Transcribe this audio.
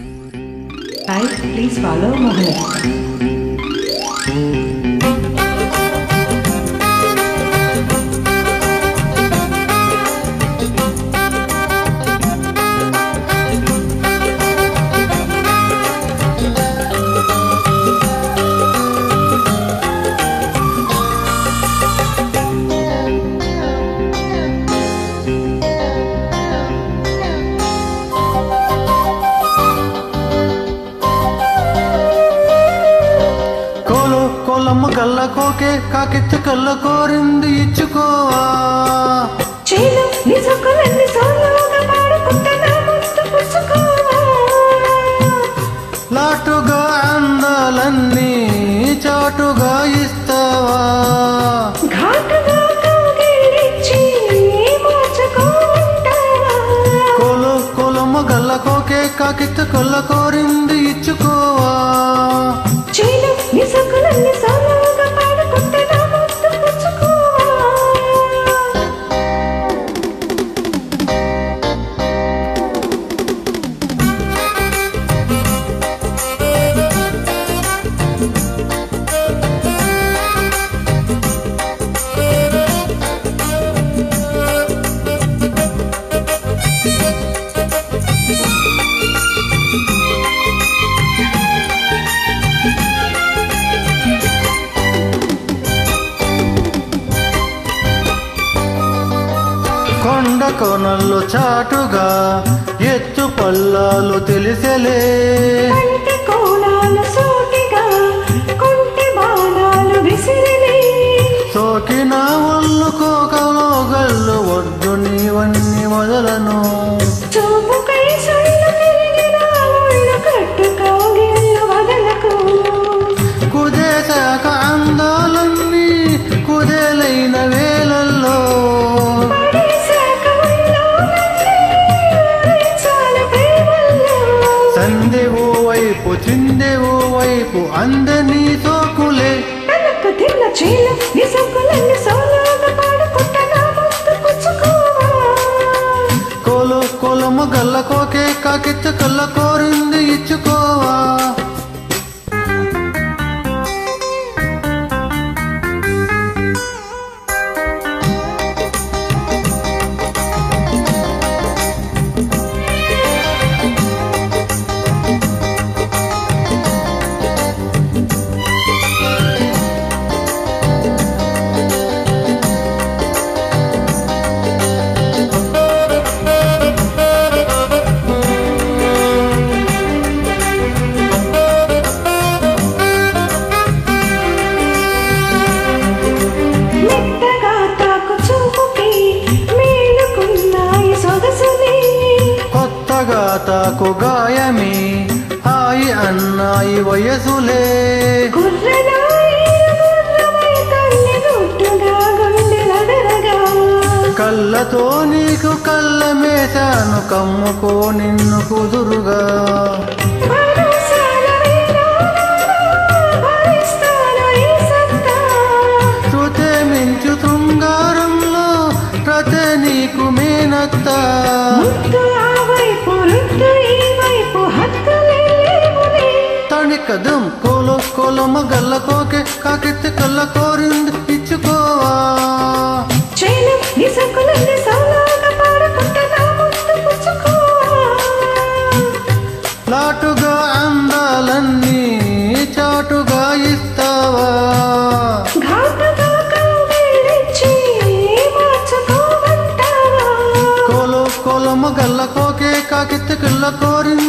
Guys, please follow Mohan. కోలమ్మ గల్లకోకే కాకెత్తి కళ్ళ కోరింది ఇచ్చుకోవా చేను నిజకులన్నీ సోలోగా పాడుకుంటే నా ముద్దు పుచ్చుకోవా లాటుగా అందాలన్నీ చాటుగా ఇస్తావా ఘాటుగా కౌగిలించి మార్చుకుంటావా కోలమ్మ గల్లకోకే కాకెత్తి కళ్ళ కోరింది ఇచ్చుకోవా చేను నిజకులన్నీ సోలోగా పాడుకుంటే నా ముద్దు పుచ్చుకోవా కొండ కోనల్లో చాటుగా ఎత్తు పల్లాలు తెలిసెలే కంటి కోణాలు సోటిగా కొంటి బాణాలు విసిరిని సోకిన ఒళ్ళు కోకలో గల్లు వద్దు నీవన్నీ వదలను చూపుకై సొల్లు తిరిగిన ఒళ్ళు కట్టుకోగిళ్ళు వదలకు కుదేశాక అందాలన్నీ కుదేలైన వేళల్లో పడేశాక ఒళ్ళోనన్నీ చాలు ప్రేమల్లో సందె ఓ వైపు చిందె ఓ వైపు అందని సోకులే వెనక్కు తిన్న చీల నిజకులన్నీ సోలోగా పాడుకుంటా నా ముద్దు పుచ్చుకోవా కోలమ్మ గల్లకోకే కాకెత్తి కళ్ళ కోరింది ఇచ్చుకోవా మెత్తగా తాకు చూపుకి మేలుకున్నాయి సొగసుని కొత్తగా తాకు గాయమి హాయి అన్నాయి వయసులే గుర్రమై తల్లి గుట్టుగా గుండెలదరగా కళ్ళతో నీకు కళ్ళ మేశాను కమ్ముకో నిన్ను కుదురుగా భరోసాల వీరానా, భరిస్తాను ఈ సత్తా. శృతే మించు శృంగారంలో ప్రతే నీకు మేనత్త ముద్దు ఆ వైపు రుద్దు ఈ వైపు హద్దులే లేవులే. తణికదం కోలమ్మ గల్లకోకే కాకెత్తి కళ్ళ కోరింది ఇచ్చుకోవా చేను నిజకులన్నీ సోలోగా పాడుకుంటా నా ముద్దు పుచ్చుకోవా లాటుగా అందాలన్నీ చాటుగా ఇస్తావా ఘాటుగా కౌగిలించి మార్చుకోమంటావా కోలమ్మ గల్లకోకే కాకెత్తి కళ్ళ కోరింది